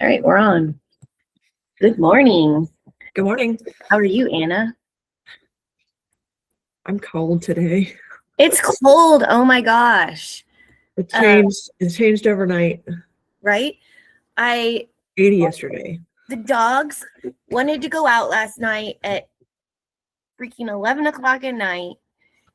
All right, we're on. Good morning. Good morning. How are you, Anna? I'm cold today. It's cold. Oh my gosh. It changed overnight. Right? 80 yesterday. The dogs wanted to go out last night at freaking 11 o'clock at night.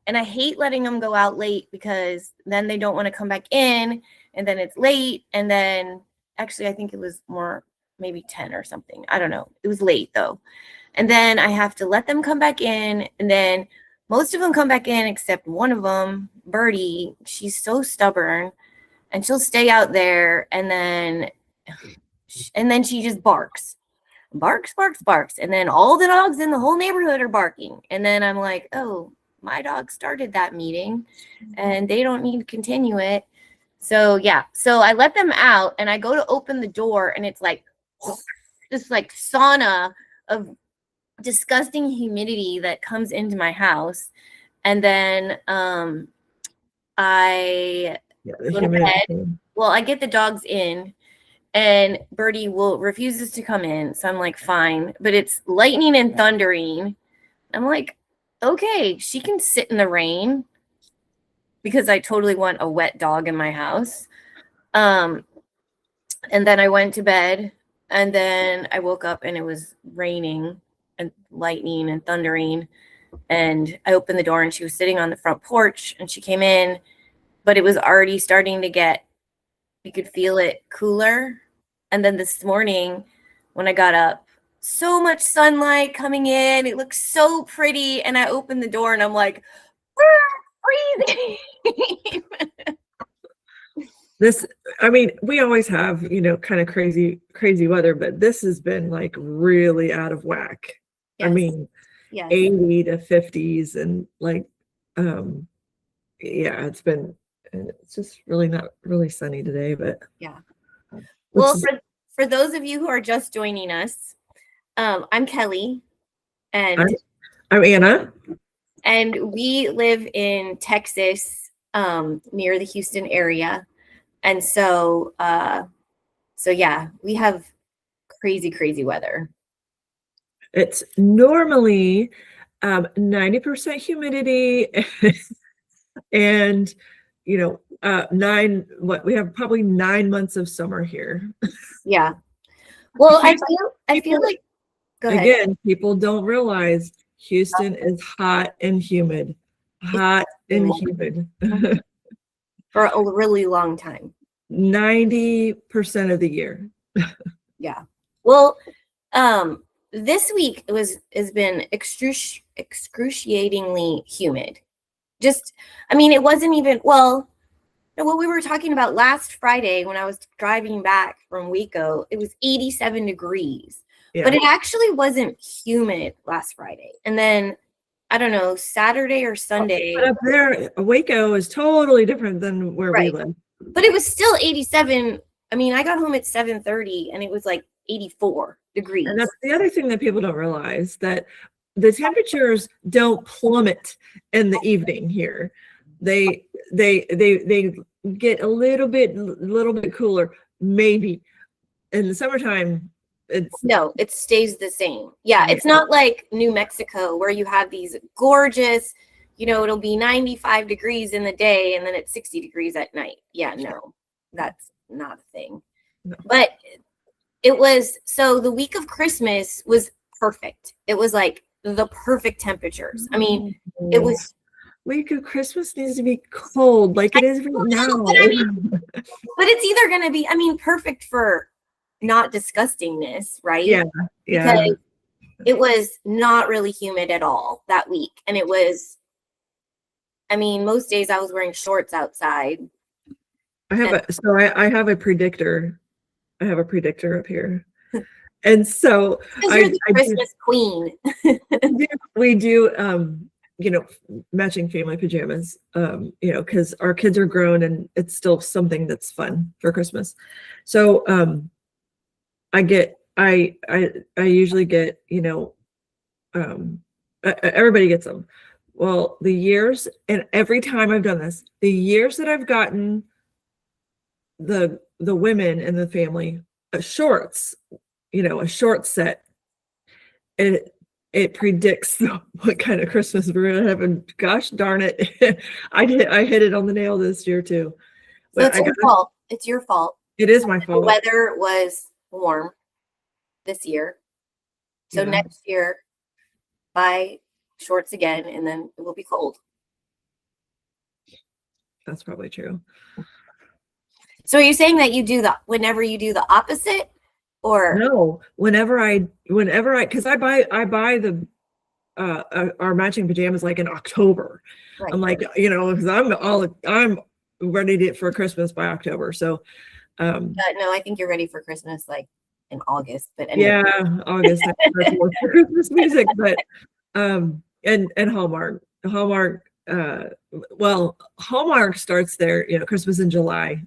And I hate letting them go out late because then they don't want to come back in. And then it's late. And then actually, I think it was more maybe 10 or something. I don't know. It was late though. And then I have to let them come back in. And then most of them come back in except one of them, Birdie. She's so stubborn and she'll stay out there. And then she just barks. Barks. And then all the dogs in the whole neighborhood are barking. And then I'm like, oh, my dog started that meeting and they don't need to continue it. So yeah. So I let them out and I go to open the door and it's like this like sauna of disgusting humidity that comes into my house. And then I go to bed. Well, I get the dogs in and Birdie refuses to come in. So I'm like, fine. But it's lightning and thundering. I'm like, okay, she can sit in the rain because I totally want a wet dog in my house. And then I went to bed and then I woke up and it was raining and lightning and thundering. And I opened the door and she was sitting on the front porch and she came in, but it was already starting to get, you could feel it cooler. And then this morning when I got up, so much sunlight coming in. It looks so pretty. And I opened the door and I'm like, freezing. We always have, kind of crazy weather, but this has been like really out of whack. Yes. 80 to 50s and like, it's just really not really sunny today, but yeah. Well, for those of you who are just joining us, I'm Kelly and I'm Anna. And we live in Texas, near the Houston area. And so yeah, we have crazy weather. It's normally 90% humidity and we have probably 9 months of summer here. Yeah. Well, I feel like go ahead. Again, people don't realize Houston is hot and humid. For a really long time. 90% of the year. Yeah. Well, this week has been excruciatingly humid. It wasn't even, what we were talking about last Friday when I was driving back from Waco, it was 87 degrees. Yeah. But it actually wasn't humid last Friday. And then, I don't know, Saturday or Sunday. But up there, Waco is totally different than where we live. But it was still 87. I got home at 7:30 and it was like 84 degrees. And that's the other thing that people don't realize, that the temperatures don't plummet in the evening here. They get a little bit cooler, maybe. In the summertime, it stays the same. Yeah, it's not like New Mexico where you have these gorgeous, it'll be 95 degrees in the day and then it's 60 degrees at night. Yeah, no, that's not a thing. No. But it was, so the week of Christmas was perfect. It was like the perfect temperatures. It was. Week of Christmas needs to be cold like it is right now. But it's either going to be, perfect for not disgustingness, right? Yeah. Because it was not really humid at all that week. And it was, most days I was wearing shorts outside. I have a predictor. I have a predictor up here. And so you're the Christmas queen. we do matching family pajamas, because our kids are grown and it's still something that's fun for Christmas. So I usually get, everybody gets them. Well, the years, and every time I've done this, the years that I've gotten the women in the family shorts, a short set, it predicts what kind of Christmas we're gonna have, and gosh darn it, I hit it on the nail this year too. So it's your fault. It's your fault. It is my The fault. weather was warm this year. So Yeah. next year, buy shorts again, and then it will be cold. That's probably true. So are you saying that whenever you do the opposite, or no? Whenever I, because I buy the our matching pajamas like in October. Right. I'm like, because I'm ready for Christmas by October. So, no, I think you're ready for Christmas like in August. But anyway. Yeah, August I start to look for Christmas music, but and Hallmark. Well, Hallmark starts their Christmas in July.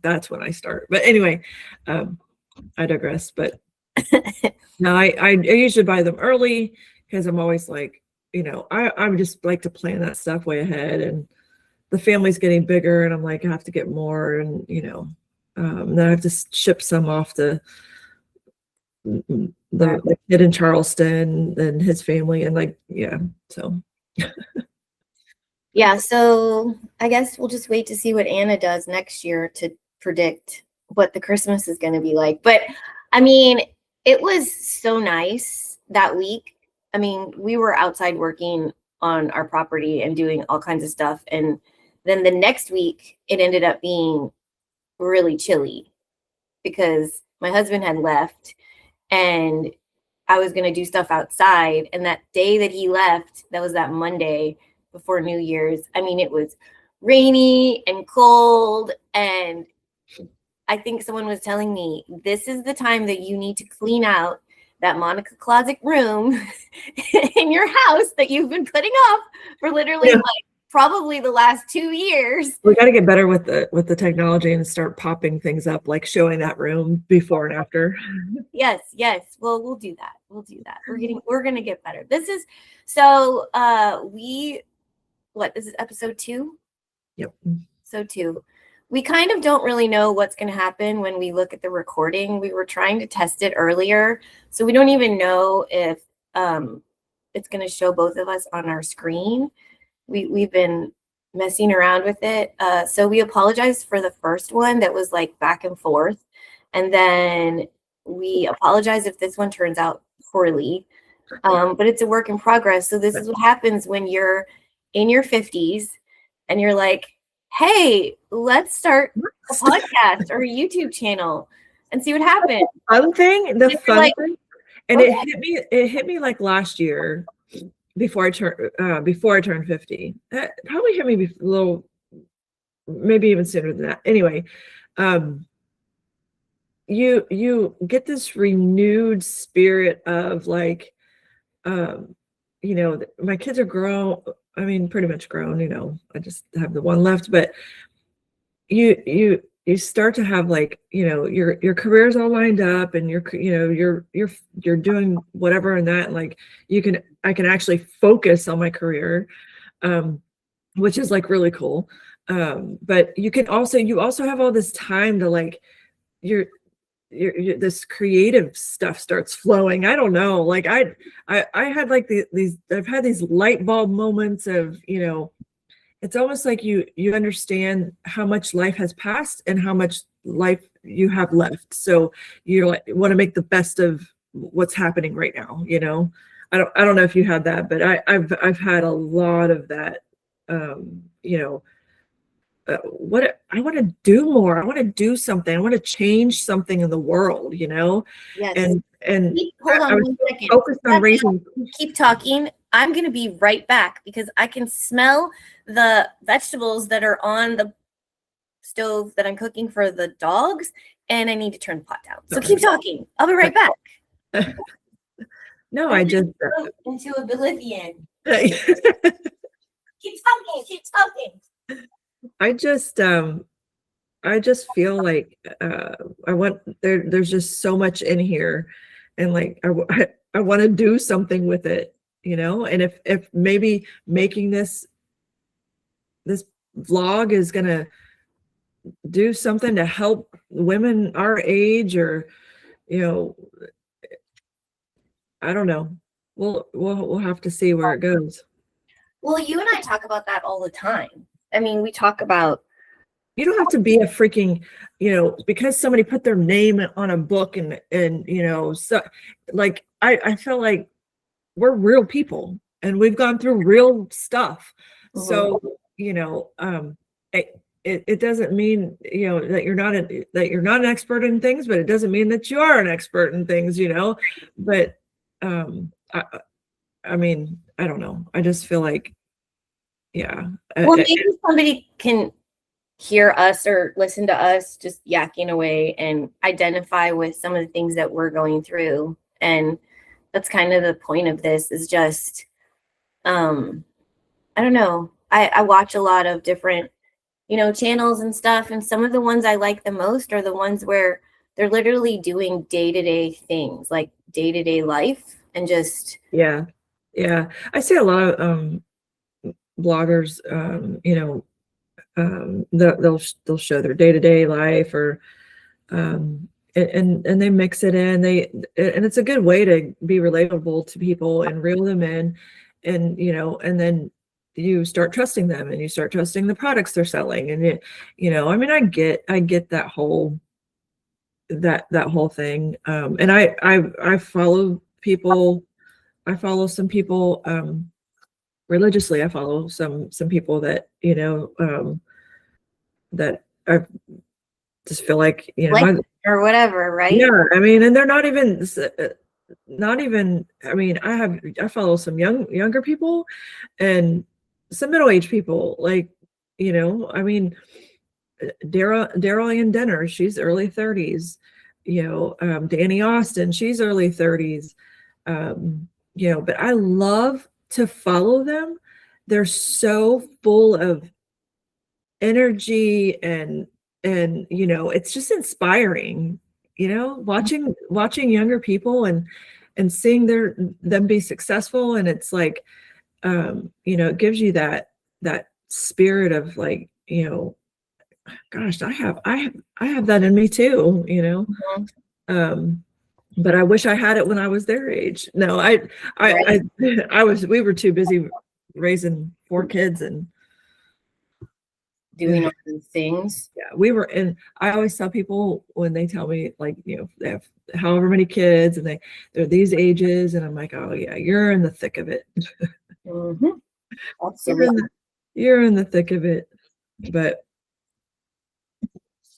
That's when I start. But anyway, I digress. But no, I usually buy them early because I'm always like, I just like to plan that stuff way ahead, and the family's getting bigger, and I'm like, I have to get more, and then I have to ship some off to the kid in Charleston and his family, and so. Yeah, so I guess we'll just wait to see what Anna does next year to predict what the Christmas is going to be like. But I mean, it was so nice that week. I mean, we were outside working on our property and doing all kinds of stuff. And then the next week, it ended up being really chilly because my husband had left and I was going to do stuff outside. And that day that he left, that was that Monday before New Year's. I mean, it was rainy and cold. And I think someone was telling me, this is the time that you need to clean out that Monica closet room in your house that you've been putting off for literally probably the last 2 years. We got to get better with the technology and start popping things up, like showing that room before and after. Yes. Well, we'll do that. We're going to get better. This is this is episode 2? Yep. So 2. We kind of don't really know what's going to happen when we look at the recording. We were trying to test it earlier, so we don't even know if it's going to show both of us on our screen. We've been messing around with it. So we apologize for the first one that was like back and forth. And then we apologize if this one turns out poorly. But it's a work in progress. So this is what happens when you're in your 50s and you're like, hey, let's start a podcast or a YouTube channel and see what happens. The fun thing. And okay. it hit me like last year before I turned 50. That probably hit me a little, maybe even sooner than that. Anyway, you get this renewed spirit of like, my kids are grown. I mean, pretty much grown. I just have the one left, but you start to have like, your career's all lined up, and you're doing whatever, and that like I can actually focus on my career, which is like really cool. But you also have all this time to like your this creative stuff starts flowing. I don't know, like I had like I've had these light bulb moments of, it's almost like you understand how much life has passed and how much life you have left. So you like want to make the best of what's happening right now. I don't know if you had that, but I've had a lot of that. What I want to do more. I want to do something. I want to change something in the world. Yes. And hold on 1 second. Focused on raising. Keep talking. I'm going to be right back because I can smell the vegetables that are on the stove that I'm cooking for the dogs, and I need to turn the pot down. So keep talking. I'll be right back. No, I just into oblivion. Keep talking. I just feel like there's just so much in here, and like I want to do something with it, and if maybe making this vlog is gonna do something to help women our age, or you know, I don't know. We'll have to see where it goes. Well, you and I talk about that all the time. I mean, we talk about, You don't have to be a freaking, because somebody put their name on a book and so like I feel like we're real people and we've gone through real stuff. So, it doesn't mean, that you're not an expert in things, but it doesn't mean that you are an expert in things, but I mean, I don't know. I just feel like, yeah. well, maybe somebody can hear us or listen to us just yakking away and identify with some of the things that we're going through. And that's kind of the point of this, is just, I don't know. I watch a lot of different, channels and stuff. And some of the ones I like the most are the ones where they're literally doing day-to-day things, like day-to-day life, and just. Yeah. I see a lot of bloggers, they'll show their day-to-day life, or and they mix it in. And it's a good way to be relatable to people and reel them in, and and then you start trusting them and you start trusting the products they're selling. And I mean, I get that whole thing. And I follow people. I follow some people religiously. I follow some people that that I just feel like or whatever, right? Yeah, I mean, and they're not even. I mean, I follow some younger people, and some middle-aged people. Like, I mean, Daryl Ann Denner, she's early 30s. Danny Austin, she's early 30s. But I love to follow them. They're so full of energy, and it's just inspiring, watching younger people and seeing them be successful. And it's like, it gives you that spirit of like, gosh, I have that in me too, Mm-hmm. But I wish I had it when I was their age. No, we were too busy raising 4 kids and doing all these things. Yeah, we were in. I always tell people when they tell me, like, they have however many kids and they're these ages, and I'm like, oh yeah, you're in the thick of it. Mm-hmm. Absolutely. You're in the thick of it. But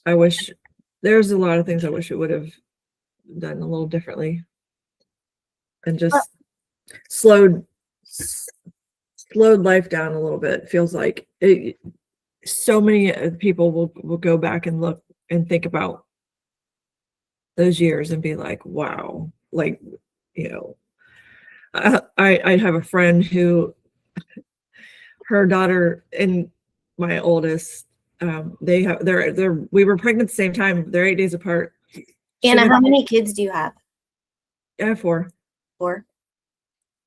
I wish there's a lot of things I wish it would have done a little differently, and just slowed life down a little bit. Feels like it. So many people will go back and look and think about those years and be like, wow, like, I have a friend who, her daughter and my oldest, we were pregnant at the same time. They're 8 days apart. Anna, how many kids do you have? I have 4. 4.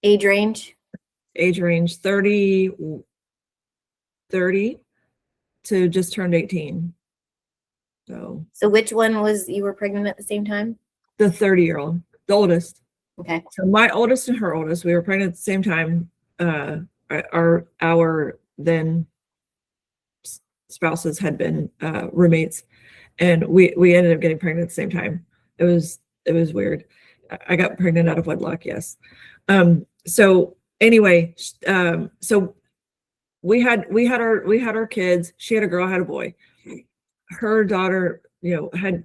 Age range 30 to just turned 18. So which one was you were pregnant at the same time? The 30-year-old, the oldest. Okay. So my oldest and her oldest, we were pregnant at the same time. Our then spouses had been roommates, and we ended up getting pregnant at the same time. It was weird. I got pregnant out of wedlock. Yes. So anyway, so we had our kids. She had a girl, I had a boy. Her daughter, had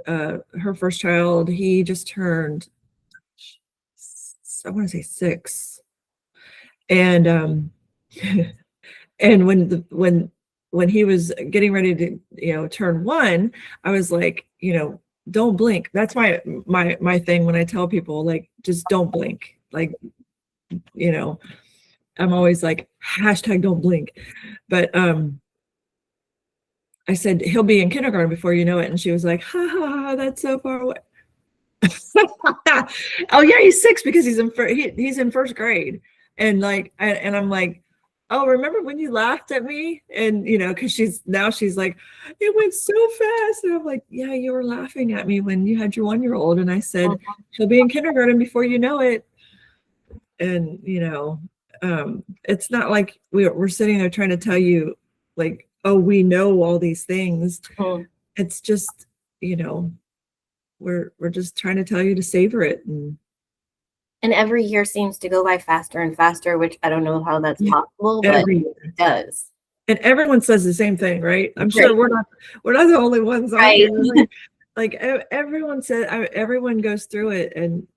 her first child. He just turned, I want to say 6. And and when he was getting ready to turn 1, I was like, don't blink. That's my thing when I tell people, like, just don't blink. Like, I'm always like, #don't blink. But I said, he'll be in kindergarten before you know it. And she was like, ha ha ha, that's so far away. Oh yeah, he's 6 because he's in first grade. And like, and I'm like, oh, remember when you laughed at me? And, because she's like, it went so fast. And I'm like, yeah, you were laughing at me when you had your 1-year-old. And I said, she'll be in kindergarten before you know it. And, it's not like we're sitting there trying to tell you like, oh, we know all these things. It's just, we're just trying to tell you to savor it. And every year seems to go by faster and faster, which I don't know how that's possible, but it does. And everyone says the same thing, right? I'm sure we're not the only ones on here. Like everyone said, everyone goes through it, and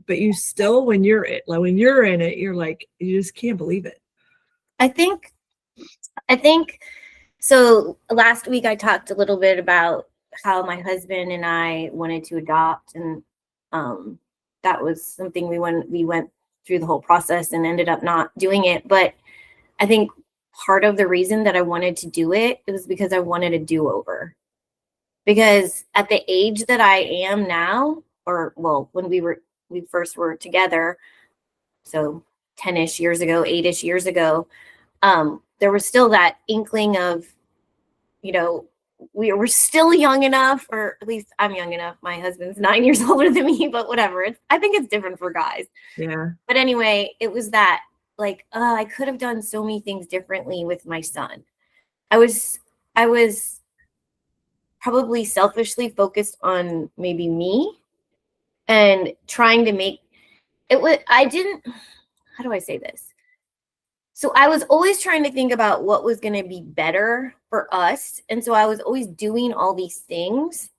but you still, when you're in it, you're like, you just can't believe it. I think so. Last week I talked a little bit about how my husband and I wanted to adopt, and that was something we went through the whole process and ended up not doing it. But I think part of the reason that I wanted to do it was because I wanted a do-over. Because at the age that I am now, or well, when we first were together, so 10-ish years ago, 8-ish years ago, there was still that inkling of, we were still young enough, or at least I'm young enough. My husband's 9 years older than me, but whatever. I think it's different for guys. Yeah. But anyway, it was that like, I could have done so many things differently with my son. I was probably selfishly focused on maybe me and trying to make it. How do I say this? So I was always trying to think about what was going to be better for us. And so I was always doing all these things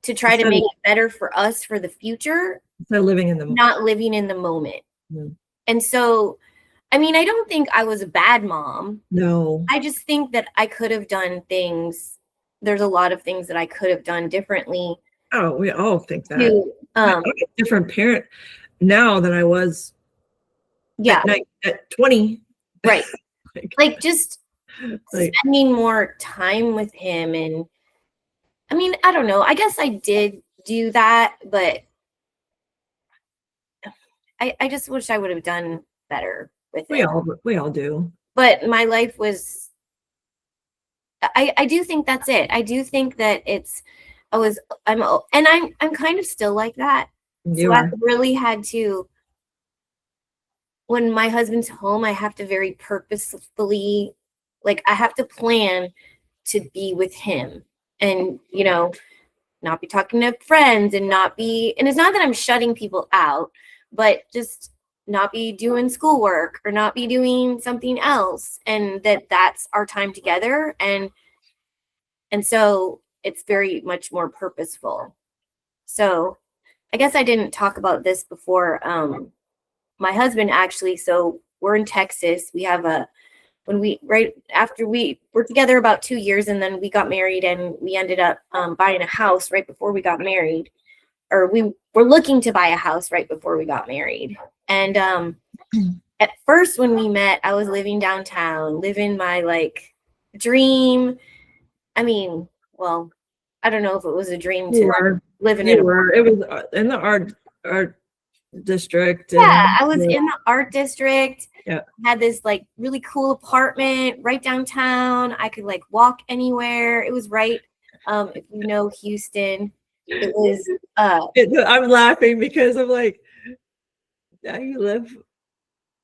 to try to make it better for us for the future. So not living in the moment. And so, I mean, I don't think I was a bad mom. No. I just think that I could have done things. There's a lot of things that I could have done differently. Oh, we all think that. I'm a different parent now than I was at 20. Right. like just spending more time with him. And I mean, I don't know. I guess I did do that, but I just wish I would have done better with it. We all do. But my life was, I do think that's it. I do think that I'm kind of still like that. I really had to, when my husband's home, I have to very purposefully, like I have to plan to be with him and, not be talking to friends and it's not that I'm shutting people out, but just not be doing schoolwork or not be doing something else, and that's our time together. And so it's very much more purposeful. So I guess I didn't talk about this before. My husband actually, so we're in Texas. We have right after we were together about 2 years, and then we got married, and we ended up buying a house right before we got married, or we were looking to buy a house right before we got married. And at first when we met, I was living downtown, living my like dream. I mean, well, I don't know if it was a dream to live in it. It was in the art district. Yeah, I was in the art district. Yeah. Had this like really cool apartment right downtown. I could like walk anywhere. It was right. If you know Houston, it was. I'm laughing because I'm like, now you live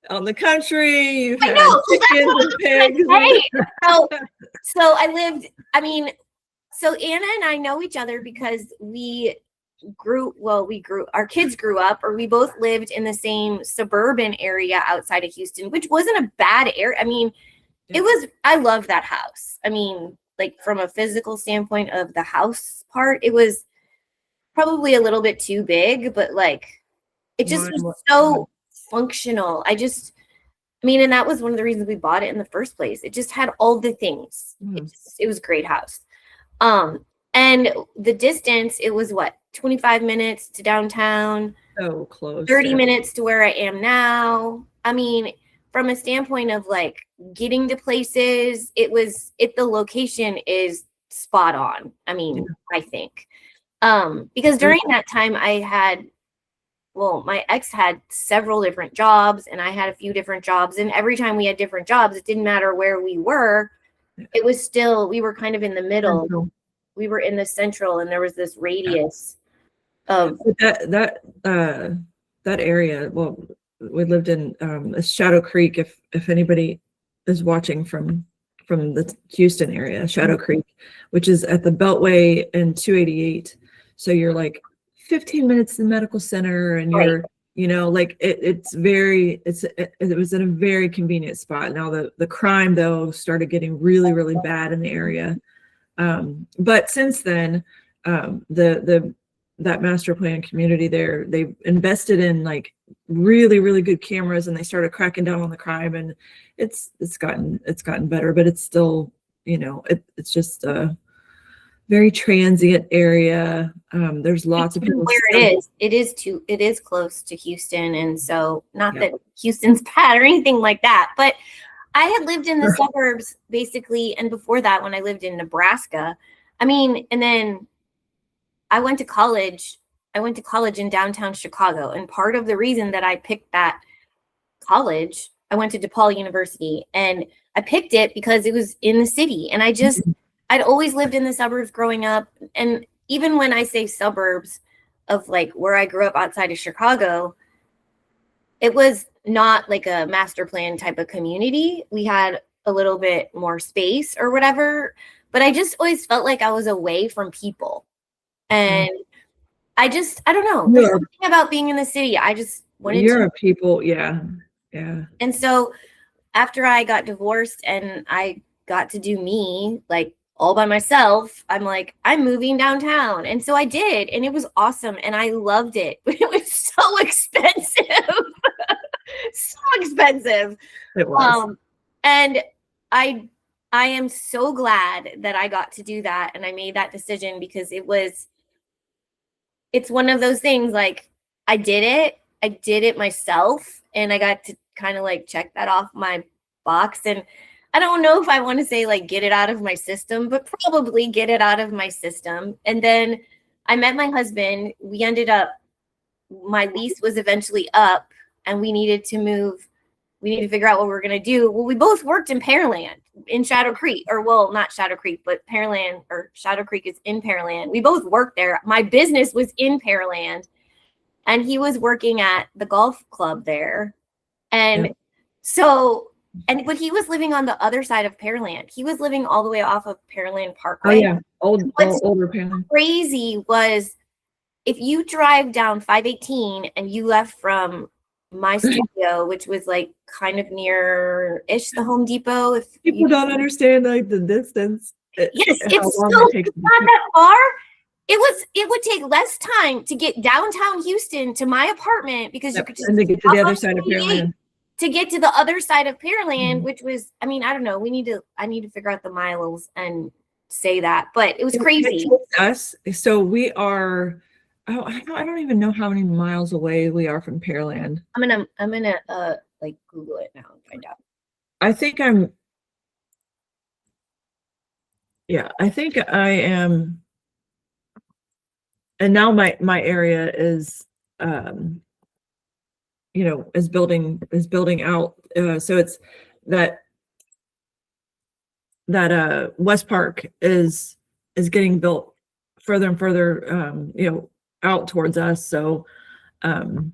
on the country. You've had chickens and pigs. Right. So I lived. I mean, so Anna and I know each other because our kids grew up, or we both lived in the same suburban area outside of Houston, which wasn't a bad area. I mean, I loved that house. I mean, like from a physical standpoint of the house part, it was probably a little bit too big, but like, it just was so functional. And that was one of the reasons we bought it in the first place. It just had all the things. It was a great house. And the distance, it was 25 minutes to downtown. So close. 30 minutes to where I am now. I mean, from a standpoint of like getting to places, the location is spot on. I mean, I think. Because during that time I had my ex had several different jobs and I had a few different jobs. And every time we had different jobs, it didn't matter where we were. It was still, we were kind of in the middle. Central. We were in the central and there was this radius of. But that area, well, we lived in Shadow Creek, if anybody is watching from the Houston area, Shadow Creek, which is at the Beltway and 288. So you're like 15 minutes to the medical center and you're, you know, like it was in a very convenient spot. Now the crime though started getting really, really bad in the area. But since then, that master plan community there, they invested in like really, really good cameras and they started cracking down on the crime, and it's gotten better, but it's still, you know, it's just a very transient area. There's lots of people where it is close to Houston. And so not that Houston's bad or anything like that, but I had lived in the suburbs basically. And before that, when I lived in Nebraska, I mean, and then I went to college in downtown Chicago. And part of the reason that I picked that college, I went to DePaul University, and I picked it because it was in the city. And I'd always lived in the suburbs growing up. And even when I say suburbs of like where I grew up outside of Chicago, it was not like a master plan type of community. We had a little bit more space or whatever, but I just always felt like I was away from people. And I don't know. There's something about being in the city. I just wanted to. People. Yeah. Yeah. And so after I got divorced and I got to do me like all by myself, I'm like, I'm moving downtown. And so I did. And it was awesome. And I loved it. But it was so expensive. So expensive. It was. And I am so glad that I got to do that. And I made that decision because it's one of those things like I did it myself, and I got to kind of like check that off my box. And I don't know if I want to say like get it out of my system, but probably get it out of my system. And then I met my husband. We ended up, my lease was eventually up and we needed to move. We need to figure out what we're going to do. Well, we both worked in Pearland in Shadow Creek, or well, not Shadow Creek, but Pearland, or Shadow Creek is in Pearland. We both worked there. My business was in Pearland and he was working at the golf club there. And but he was living on the other side of Pearland. He was living all the way off of Pearland Parkway. Oh yeah. Older Pearland. Crazy was if you drive down 518 and you left from my studio, which was like kind of near-ish the Home Depot. If people don't understand like the distance. Yes, it's not that far. It would take less time to get downtown Houston to my apartment because you could just to get to the other side of Pearland. To get to the other side of Pearland, which was, I mean, I don't know. I need to figure out the miles and say that, but it was crazy. So we are. Oh, I don't even know how many miles away we are from Pearland. I'm gonna like Google it now and find out. I think I am. And now my area is, is building out. So it's that West Park is getting built further and further, out towards us. So let me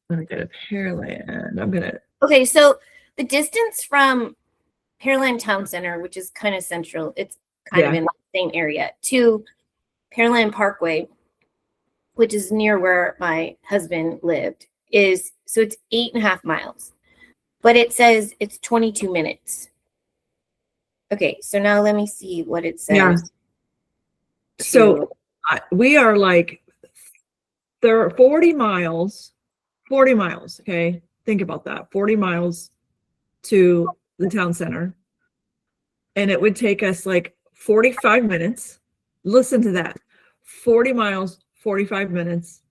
go to Pearland. Okay, so the distance from Pearland Town Center, which is kind of central, it's kind of in the same area, to Pearland Parkway, which is near where my husband lived, it's 8.5 miles, but it says it's 22 minutes. Okay, so now let me see what it says. Yeah. So we are like, there are 40 miles, okay? Think about that, 40 miles to the town center. And it would take us like 45 minutes. Listen to that, 40 miles, 45 minutes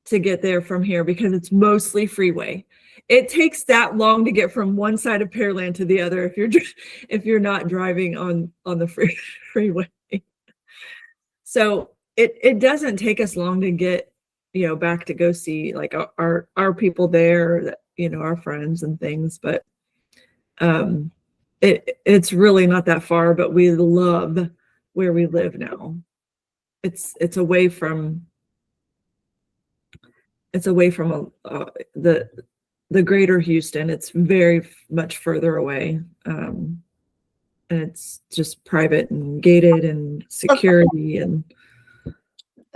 to get there from here because it's mostly freeway. It takes that long to get from one side of Pearland to the other if you're not driving on the freeway. So it doesn't take us long to get back to go see like our people there, that, our friends and things. But it's really not that far, but we love where we live now. It's away from the greater Houston. It's very much further away. And it's just private and gated and security and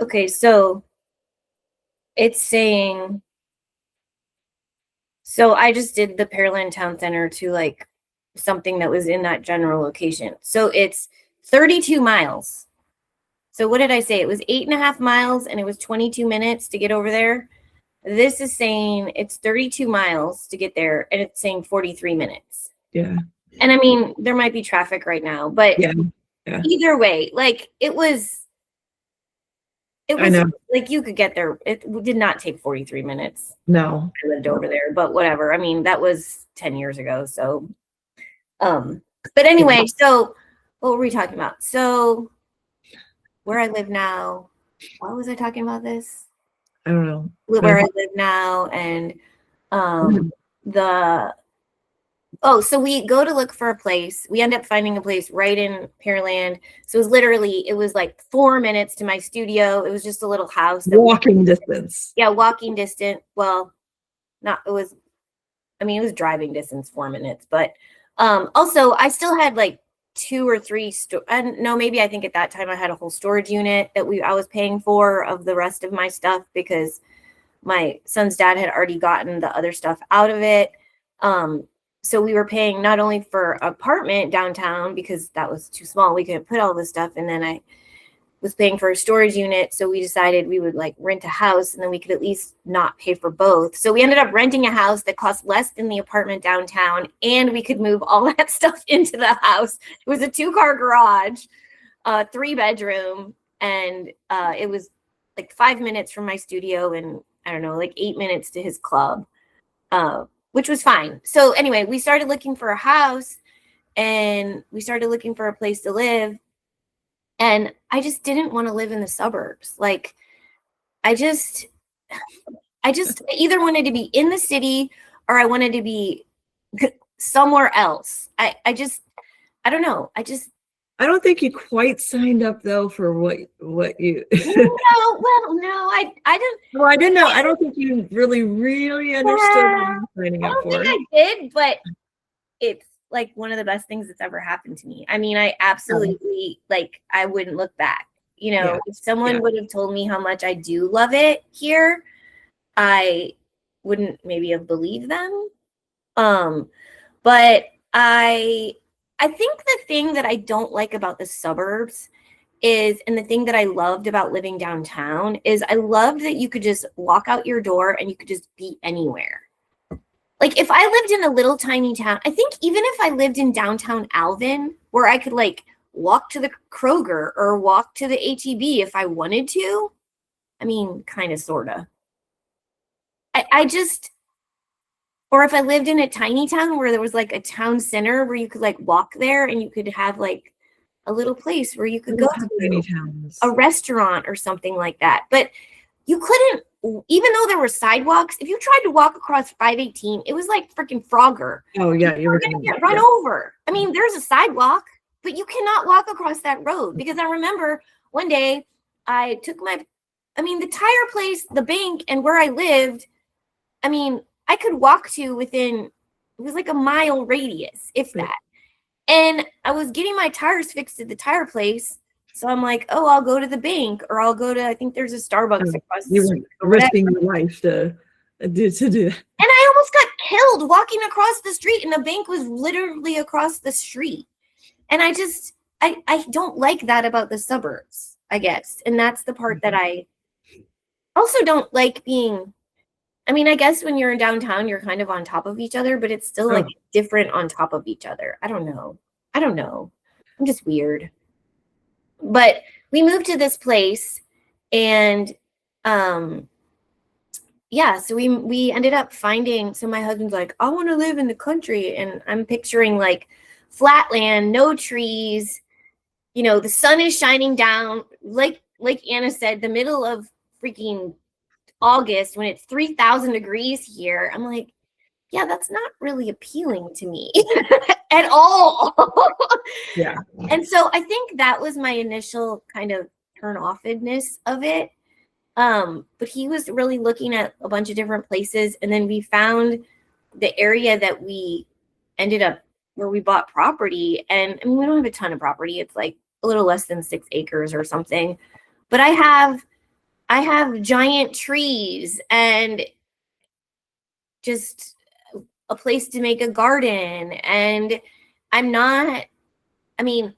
Okay, so it's saying, so I just did the Pearland Town Center to like something that was in that general location. So it's 32 miles. So what did I say? It was 8.5 miles and it was 22 minutes to get over there. This is saying it's 32 miles to get there and it's saying 43 minutes. yeah. And I mean, there might be traffic right now, but Yeah. either way, like it was I know. like you could get there. It did not take 43 minutes. No. I lived over there, but whatever. I mean, that was 10 years ago. So, but anyway, so what were we talking about? So where I live now, why was I talking about this? I don't know. Where I live now and so we go to look for a place. We end up finding a place right in Pearland. So it was like 4 minutes to my studio. It was just a little house. Walking distance. Yeah, walking distance. Well, it was driving distance, 4 minutes. But also I still had like 2 or 3 maybe I think at that time I had a whole storage unit that I was paying for of the rest of my stuff because my son's dad had already gotten the other stuff out of it. So we were paying not only for apartment downtown because that was too small, we couldn't put all this stuff, and then I was paying for a storage unit. So we decided we would like rent a house and then we could at least not pay for both. So we ended up renting a house that cost less than the apartment downtown, and we could move all that stuff into the house. It was a 2-car garage, 3-bedroom, and it was like 5 minutes from my studio and I don't know, like 8 minutes to his club, which was fine. So anyway, we started looking for a house and we started looking for a place to live. And I just didn't want to live in the suburbs. Like, I either wanted to be in the city or I wanted to be somewhere else. I don't know. I don't think you quite signed up though for what you. No, I didn't. Well, I didn't know. I don't think you really understood what you were signing up for. I don't think I did, but it's like one of the best things that's ever happened to me. I mean, I absolutely I wouldn't look back. If someone would have told me how much I do love it here, I wouldn't maybe have believed them. But I think the thing that I don't like about the suburbs and the thing that I loved about living downtown is I loved that you could just walk out your door and you could just be anywhere. Like if I lived in a little tiny town, I think even if I lived in downtown Alvin, where I could like walk to the Kroger or walk to the HEB if I wanted to, I mean, kind of, sort of. Or if I lived in a tiny town where there was like a town center where you could like walk there and you could have like a little place where you could go to a restaurant or something like that. But you couldn't, even though there were sidewalks, if you tried to walk across 518, it was like freaking Frogger. Oh yeah, you were going to get run over. I mean, there's a sidewalk, but you cannot walk across that road because I remember one day I took the tire place, the bank, and where I lived, I mean, I could walk to within, it was like a mile radius, if that. And I was getting my tires fixed at the tire place. So I'm like, oh, I'll go to the bank or I'll go to, I think there's a Starbucks across the street. You were risking your life to do that. And I almost got killed walking across the street and the bank was literally across the street. And I don't like that about the suburbs, I guess. And that's the part that I also don't like being, I mean, I guess when you're in downtown, you're kind of on top of each other, but it's still like different on top of each other. I don't know. I'm just weird. But we moved to this place and so we ended up finding, so my husband's like, I want to live in the country. And I'm picturing like flat land, no trees, the sun is shining down. Like Anna said, the middle of freaking August when it's 3,000 degrees here. I'm like, yeah, that's not really appealing to me at all. Yeah. And so I think that was my initial kind of turn offedness of it. But he was really looking at a bunch of different places, and then we found the area that we ended up where we bought property. And I mean, we don't have a ton of property. It's like a little less than 6 acres or something. But I have giant trees and just a place to make a garden. And I'm not, I mean,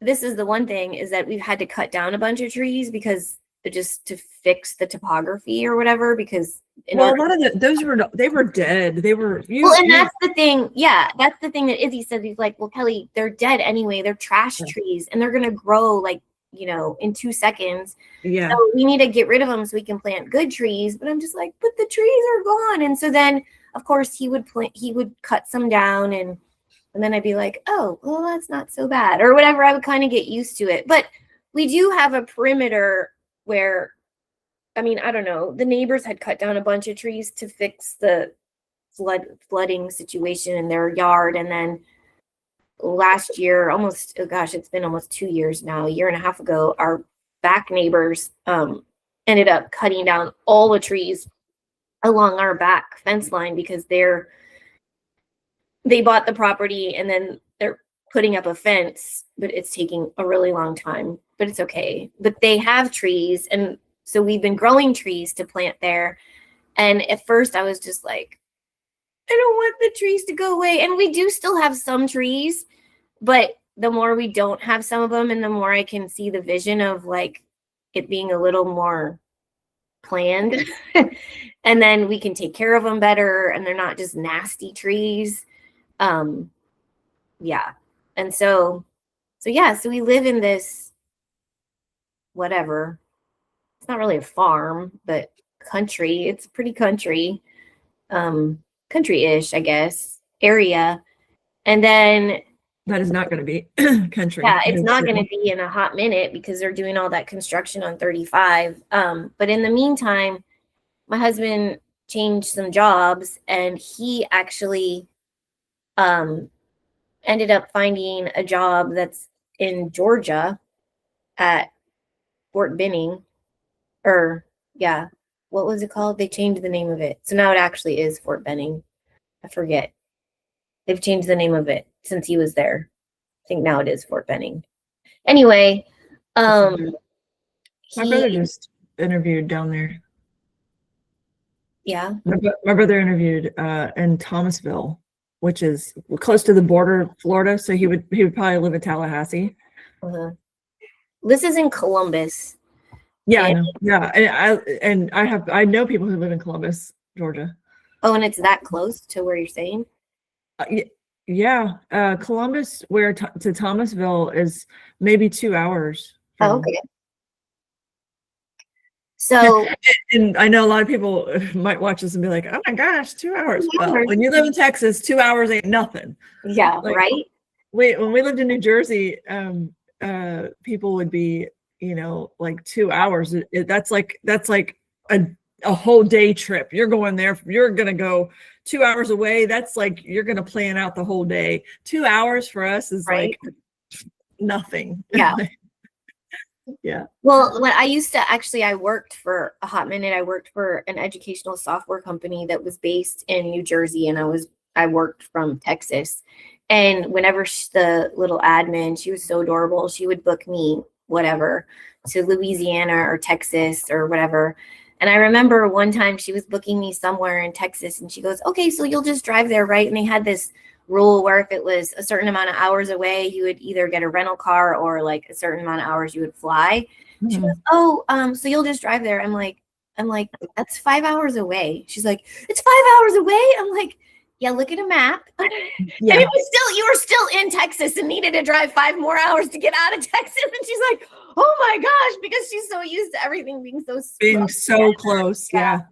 this is the one thing is that we've had to cut down a bunch of trees because just to fix the topography or whatever, because a lot of those were dead. They were that's the thing. Yeah, that's the thing that Izzy said. He's like, well, Kelly, they're dead anyway. They're trash trees and they're gonna grow like, in 2 seconds. Yeah. So we need to get rid of them so we can plant good trees. But I'm just like, but the trees are gone. And so then of course he would cut some down and then I'd be like, oh, well, that's not so bad or whatever. I would kind of get used to it. But we do have a perimeter where, I mean, I don't know, the neighbors had cut down a bunch of trees to fix the flooding situation in their yard. And then last year, it's been almost 2 years now, a year and a half ago, our back neighbors ended up cutting down all the trees along our back fence line because they bought the property and then they're putting up a fence, but it's taking a really long time, but it's okay. But they have trees. And so we've been growing trees to plant there. And at first I was just like, I don't want the trees to go away. And we do still have some trees, but the more we don't have some of them and the more I can see the vision of like it being a little more planned and then we can take care of them better and they're not just nasty trees. Yeah. And so we live in this, whatever, it's not really a farm, but country. It's pretty country, country-ish, I guess, area. And then that is not going to be country. Yeah, it's not going to be in a hot minute because they're doing all that construction on 35. But in the meantime, my husband changed some jobs and he actually ended up finding a job that's in Georgia at Fort Benning. What was it called? They changed the name of it. So now it actually is Fort Benning. I forget. They've changed the name of it since he was there. I think now it is Fort Benning. Anyway, my brother just interviewed down there. Yeah. My brother interviewed in Thomasville, which is close to the border of Florida. So he would probably live in Tallahassee. Uh-huh. This is in Columbus. Yeah, I know. Yeah, and I know people who live in Columbus, Georgia. Oh, and it's that close to where you're saying? Yeah, Columbus, to Thomasville is maybe 2 hours. Oh, okay. So, and I know a lot of people might watch this and be like, "Oh my gosh, 2 hours!" Well, when you live in Texas, 2 hours ain't nothing. Yeah, like, right. When we lived in New Jersey, people would be, like 2 hours. That's like a whole day trip. You're going there. You're gonna go 2 hours away. That's like you're gonna plan out the whole day. 2 hours for us is like nothing. Yeah. Yeah. Well, when I worked for a hot minute. I worked for an educational software company that was based in New Jersey, and I worked from Texas. And whenever the little admin, she was so adorable, she would book me whatever to Louisiana or Texas or whatever. And I remember one time she was booking me somewhere in Texas, and she goes, "Okay, so you'll just drive there, right?" And they had this rule where if it was a certain amount of hours away, you would either get a rental car or like a certain amount of hours you would fly. Mm-hmm. She goes, "Oh, so you'll just drive there." I'm like, that's 5 hours away. She's like, "It's 5 hours away?" I'm like, yeah, look at a map. Yeah. And you were still in Texas and needed to drive 5 more hours to get out of Texas. And she's like, "Oh my gosh," because she's so used to everything being so close. Yeah.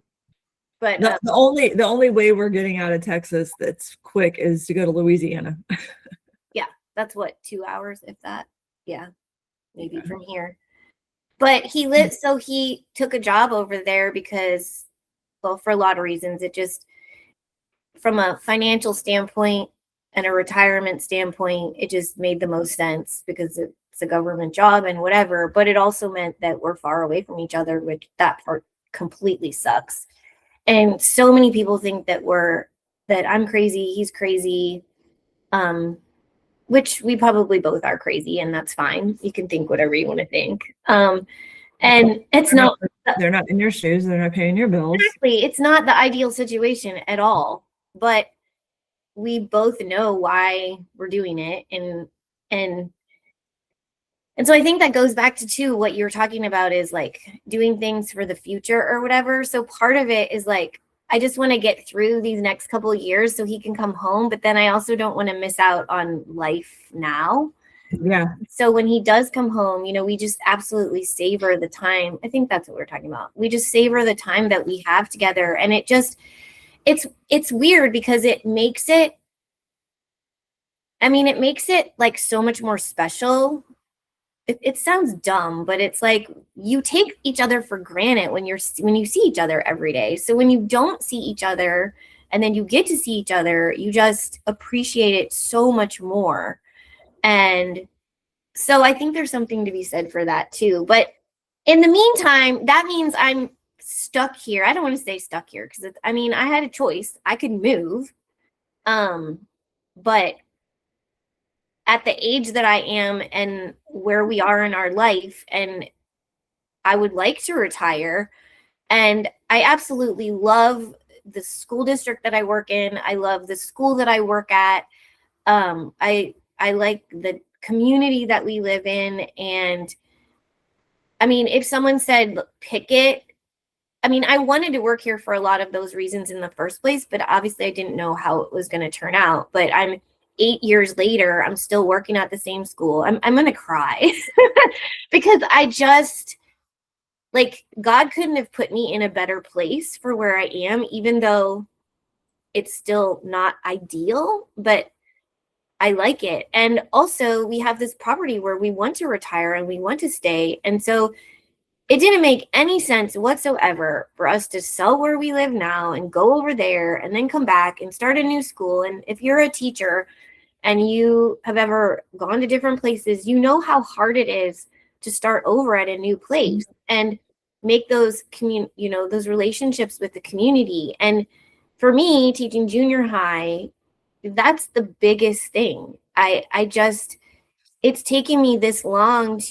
But the only way we're getting out of Texas that's quick is to go to Louisiana. Yeah, that's what, 2 hours, if that. Yeah, maybe from here. But he took a job over there because, well, for a lot of reasons. It just, from a financial standpoint and a retirement standpoint, it just made the most sense because it's a government job and whatever. But it also meant that we're far away from each other, which that part completely sucks. And so many people think that I'm crazy, he's crazy, which we probably both are crazy, and that's fine. You can think whatever you want to think. And they're not in your shoes, they're not paying your bills. Exactly. It's not the ideal situation at all, but we both know why we're doing it. And so I think that goes back to too, what you're talking about is like doing things for the future or whatever. So part of it is like, I just want to get through these next couple of years so he can come home. But then I also don't want to miss out on life now. Yeah. So when he does come home, we just absolutely savor the time. I think that's what we're talking about. We just savor the time that we have together. And it's weird because it makes it like so much more special. It sounds dumb, but it's like you take each other for granted when you see each other every day. So when you don't see each other and then you get to see each other, you just appreciate it so much more. And so I think there's something to be said for that too. But in the meantime, that means I'm stuck here. I don't want to stay stuck here because I had a choice. I could move. But at the age that I am and where we are in our life, and I would like to retire. And I absolutely love the school district that I work in. I love the school that I work at. I like the community that we live in. And if someone said, pick it, I wanted to work here for a lot of those reasons in the first place, but obviously I didn't know how it was going to turn out. But I'm 8 years later, I'm still working at the same school. I'm going to cry because I just, like, God couldn't have put me in a better place for where I am, even though it's still not ideal, but I like it. And also we have this property where we want to retire and we want to stay. And so it didn't make any sense whatsoever for us to sell where we live now and go over there and then come back and start a new school. And if you're a teacher and you have ever gone to different places, you know how hard it is to start over at a new place and make those those relationships with the community. And for me, teaching junior high, that's the biggest thing. It's taken me this long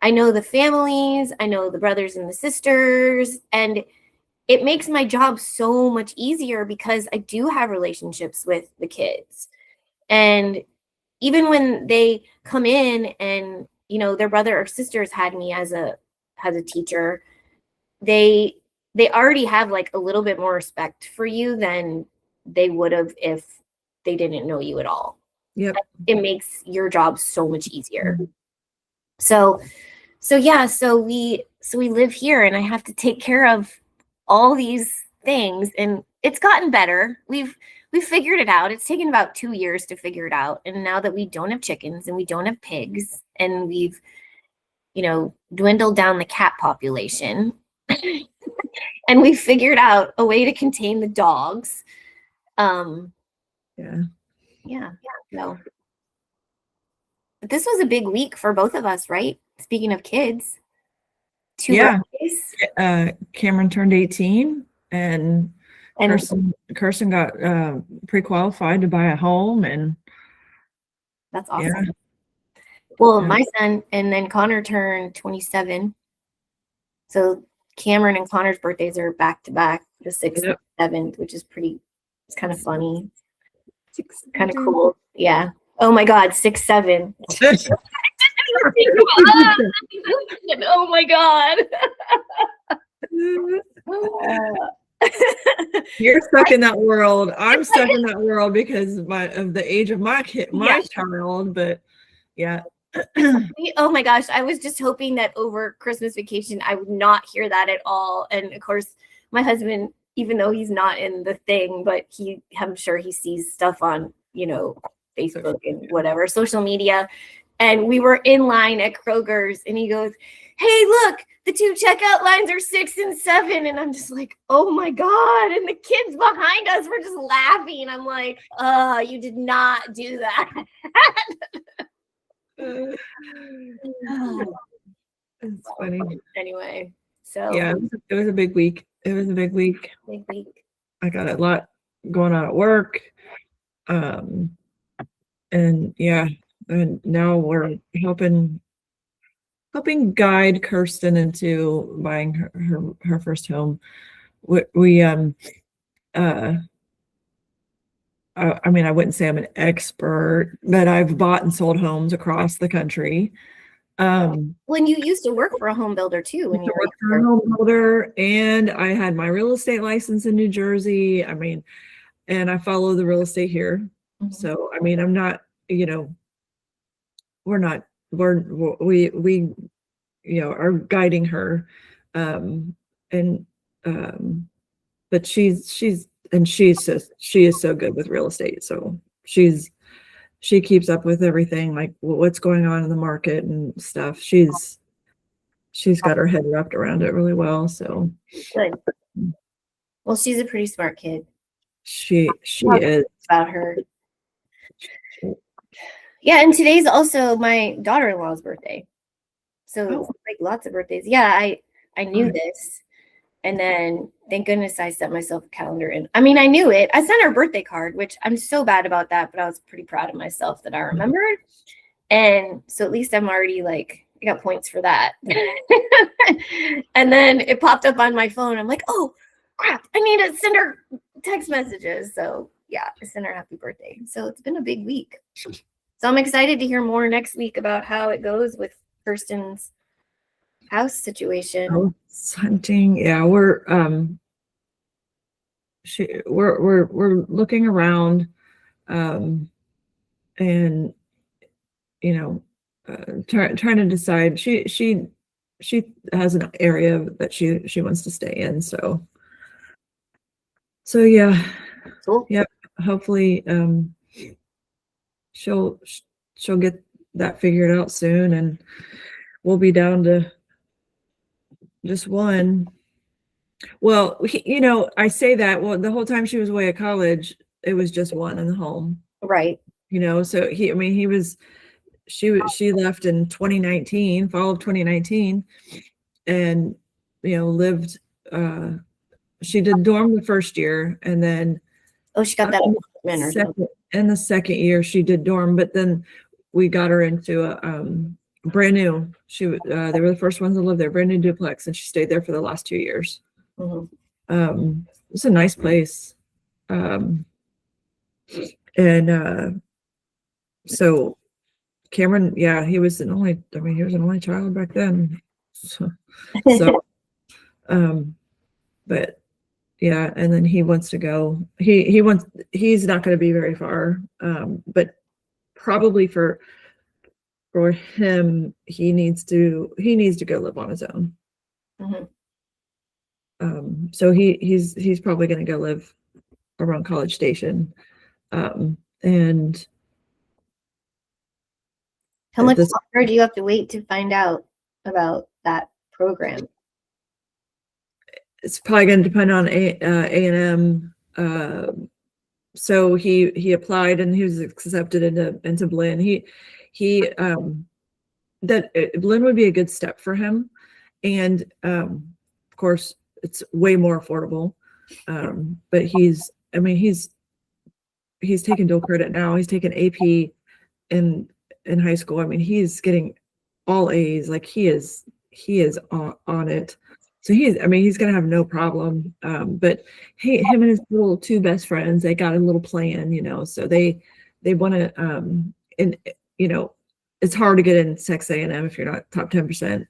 I know the families, I know the brothers and the sisters, and it makes my job so much easier because I do have relationships with the kids. And even when they come in and, their brother or sisters had me as a teacher, they already have like a little bit more respect for you than they would have if they didn't know you at all. Yep. It makes your job so much easier. So we live here and I have to take care of all these things, and it's gotten better. We've figured it out. It's taken about 2 years to figure it out. And now that we don't have chickens and we don't have pigs and we've, dwindled down the cat population and we figured out a way to contain the dogs. Yeah. No. But this was a big week for both of us, right? Speaking of kids. 2 birthdays. Cameron turned 18 and Kirsten got pre-qualified to buy a home, and that's awesome. Yeah. Well, my son and then Connor turned 27. So Cameron and Connor's birthdays are back to back, the 6th and 7th, which is it's kind of funny. Kind of cool. Yeah. Oh my God, 6-7. Oh my God. You're stuck in that world. I'm stuck in that world because of the age of my child. But yeah. Oh my gosh, I was just hoping that over Christmas vacation I would not hear that at all. And of course, my husband, even though he's not in the thing, but I'm sure he sees stuff on, Facebook and whatever, social media. And we were in line at Kroger's and he goes, hey, look, the two checkout lines are 6 and 7. And I'm just like, oh my God. And the kids behind us were just laughing. I'm like, you did not do that. It's funny. Anyway, so Yeah, it was a big week. It was a big week. big week. I got a lot going on at work. And yeah, and now we're helping guide Kirsten into buying her first home. We I mean, I wouldn't say I'm an expert, but I've bought and sold homes across the country. When you used to work for a home builder too, when you worked for a home builder, and I had my real estate license in New Jersey. I mean, and I follow the real estate here. Mhm. So I mean, I'm not, we are guiding her, and but she is so good with real estate. So she keeps up with everything, like what's going on in the market and stuff. She's got her head wrapped around it really well. So good. Well, she's a pretty smart kid. She is. About her. Yeah, and today's also my daughter-in-law's birthday. So it's like lots of birthdays. Yeah, I knew this. And then thank goodness I set myself a calendar in. I mean, I knew it. I sent her a birthday card, which I'm so bad about that, but I was pretty proud of myself that I remembered. And so at least I'm already like, I got points for that. And then it popped up on my phone. I'm like, oh crap, I need to send her text messages. So yeah, I sent her happy birthday. So it's been a big week. So I'm excited to hear more next week about how it goes with Kirsten's house situation. House hunting. Yeah, we're looking around, and trying to decide. She has an area that she wants to stay in. So yeah. Cool. Yep. Hopefully, she'll get that figured out soon, and we'll be down to just one. Well, I say that, well, the whole time she was away at college, it was just one in the home. Right. So she left in 2019, fall of 2019, and, lived, she did dorm the first year, and then she got that in the second year she did dorm, but then we got her into a brand new, they were the first ones to live there, brand new duplex, and she stayed there for the last 2 years. Mm-hmm. It's a nice place. So Cameron, yeah, he was an only child back then. So but yeah, and then he wants to go. He's not going to be very far. But probably for him, he needs to go live on his own. Mm-hmm. So he's probably going to go live around College Station. And how much longer do you have to wait to find out about that program? It's probably going to depend on A&M. So he applied and he was accepted into Blinn. Blinn would be a good step for him, and of course it's way more affordable. But he's taking dual credit now. He's taking AP in high school. I mean, he's getting all A's. Like he is on it. So he's going to have no problem. But him and his little two best friends, they got a little plan, so they want to, and it's hard to get in Texas A&M if you're not top 10%.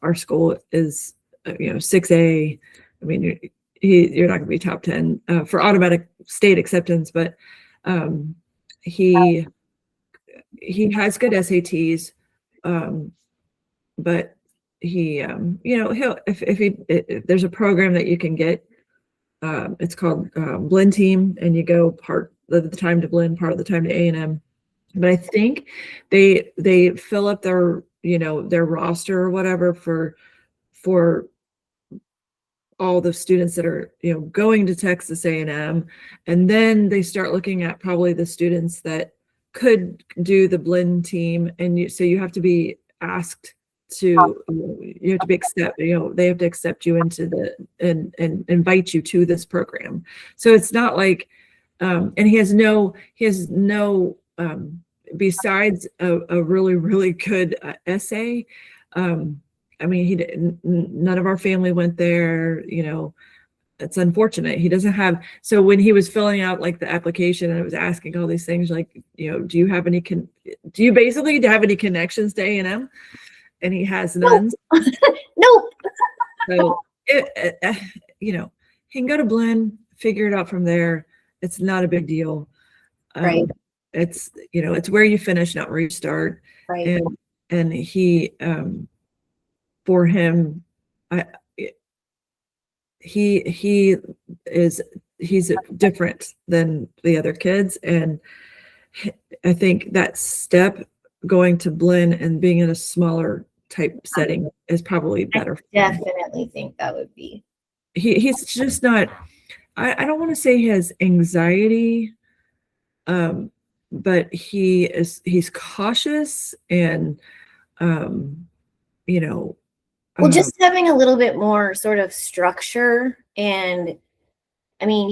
Our school is, 6A. I mean, you're not going to be top 10 for automatic state acceptance, but he has good SATs, but he he'll if there's a program that you can get, it's called Blinn Team, and you go part of the time to Blinn, part of the time to A&M. But I think they fill up their their roster or whatever for all the students that are, going to Texas A&M. And then they start looking at probably the students that could do the blend team. And so you have to be asked to, you have to be they have to accept you into and invite you to this program. So it's not like, and he has no, besides a really, really good essay. I mean, he didn't, none of our family went there, it's unfortunate. He doesn't have, so when he was filling out like the application and it was asking all these things, like, do you have any, do you basically have any connections to A&M? And he has none. Nope. So, he can go to Blinn, figure it out from there. It's not a big deal. Right. It's, it's where you finish, not where you start. Right. And he, for him, he's different than the other kids, and I think that step going to Blinn and being in a smaller type setting is probably better. I definitely think that would be. He's just not. I don't want to say he has anxiety, but he's cautious and Well, just having a little bit more sort of structure. And I mean,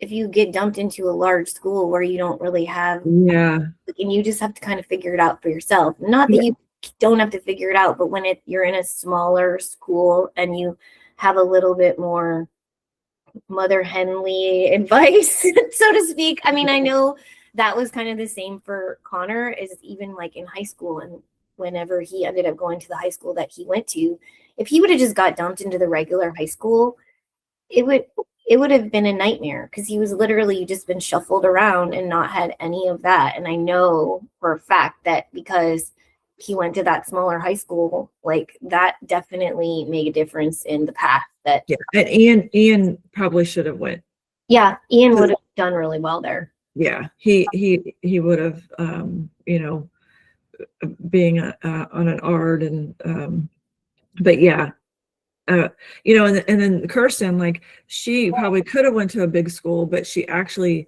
if you get dumped into a large school where you don't really have, and you just have to kind of figure it out for yourself. Not that you don't have to figure it out, but when you're in a smaller school and you have a little bit more mother henly advice, so to speak. I mean, I know that was kind of the same for Connor, is even like in high school, and whenever he ended up going to the high school that he went to, if he would have just got dumped into the regular high school, it would have been a nightmare, because he was literally just been shuffled around and not had any of that. And I know for a fact that because he went to that smaller high school, like that definitely made a difference in the path that. Yeah, and Ian probably should have went. Yeah, Ian would have done really well there. Yeah, he would have, being on an art, and but yeah, and then Kirsten, like, she probably could have went to a big school, but she actually,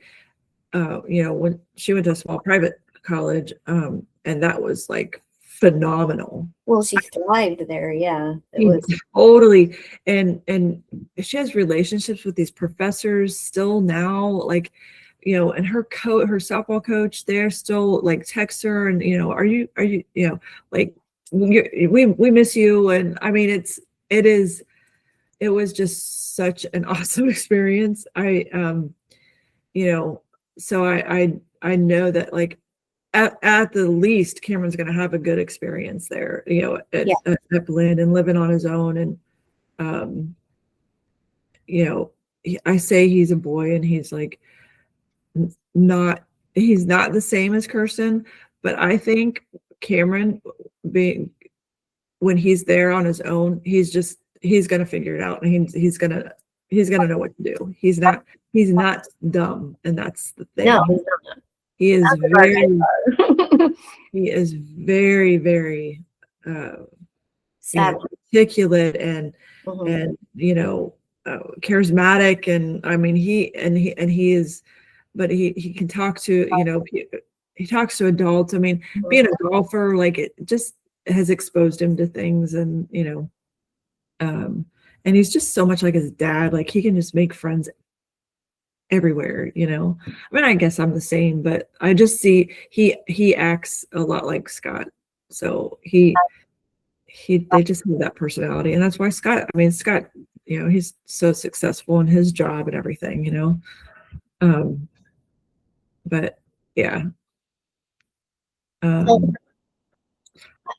when she went to a small private college, and that was like phenomenal. Well, she thrived there. Yeah, it was totally, and she has relationships with these professors still now, like, and her softball coach, they're still like text her and, are you, like, we miss you. And I mean, it was just such an awesome experience. So I know that, like, at the least, Cameron's going to have a good experience there, at Blinn, and living on his own. And, I say he's a boy, and he's like, he's not the same as Kirsten, but I think Cameron, when he's there on his own, he's going to figure it out, and he's going to know what to do. He's not dumb. And that's the thing. No, he's not. He is very, very, articulate and, and, charismatic. And I mean, he is, but he can talk to, he talks to adults. I mean, being a golfer, like, it just has exposed him to things, and, and he's just so much like his dad. Like, he can just make friends everywhere. I mean, I guess I'm the same, but I just see he acts a lot like Scott. So they just have that personality, and that's why Scott, he's so successful in his job and everything, but yeah.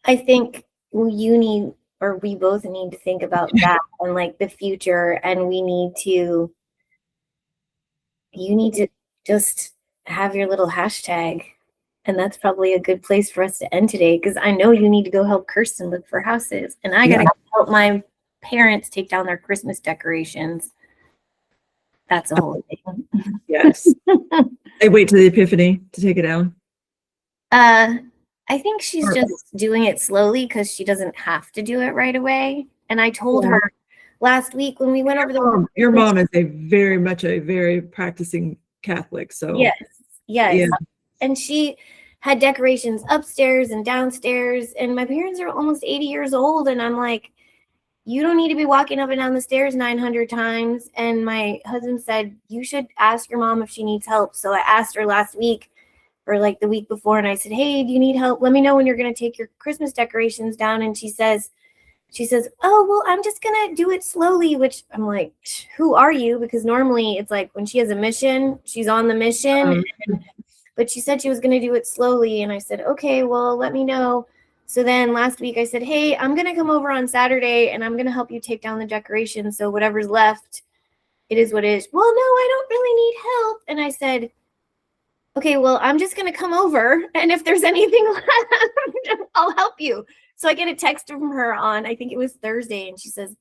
I think we both need to think about that and like the future, and you need to just have your little hashtag. And that's probably a good place for us to end today, because I know you need to go help Kirsten look for houses, and I gotta help my parents take down their Christmas decorations. That's a whole thing. Yes. They wait till the Epiphany to take it down. I I think she's just doing it slowly because she doesn't have to do it right away. And I told her last week when we went over the your mom is a very practicing Catholic, so yes. yeah. And she had decorations upstairs and downstairs, and my parents are almost 80 years old, and I'm like, you don't need to be walking up and down the stairs 900 times. And my husband said, you should ask your mom if she needs help. So I asked her last week or like the week before, and I said, hey, do you need help? Let me know when you're going to take your Christmas decorations down. And she says, oh, well, I'm just going to do it slowly, which I'm like, who are you? Because normally it's like when she has a mission, she's on the mission. But she said she was going to do it slowly. And I said, okay, well, let me know. So then last week I said, hey, I'm going to come over on Saturday and I'm going to help you take down the decorations. So whatever's left, it is what it is. Well, no, I don't really need help. And I said, okay, well, I'm just going to come over. And if there's anything left, I'll help you. So I get a text from her on, I think it was Thursday. And she says,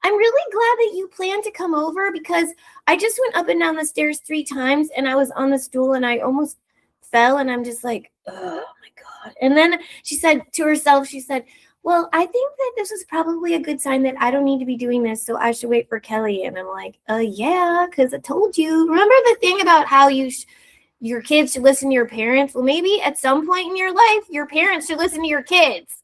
I'm really glad that you plan to come over because I just went up and down the stairs 3 times and I was on the stool and I almost fell. And I'm just like, oh my God. And then she said to herself, she said, well, I think that this is probably a good sign that I don't need to be doing this. So I should wait for Kelly. And I'm like, yeah, because I told you. Remember the thing about how your kids should listen to your parents? Well, maybe at some point in your life, your parents should listen to your kids.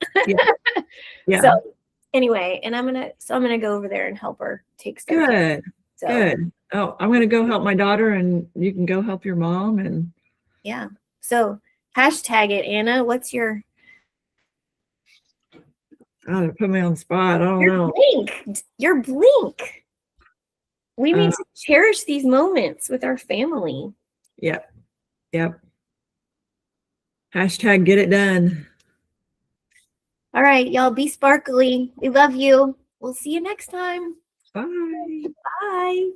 Yeah. So anyway, and I'm gonna go over there and help her take stuff. Good. Good. Oh, I'm gonna go help my daughter, and you can go help your mom. And yeah. So hashtag it, Anna. What's your? Oh, put me on the spot. I don't know. Your blink. We need to cherish these moments with our family. Yep. Hashtag get it done. All right, y'all, be sparkly. We love you. We'll see you next time. Bye. Bye.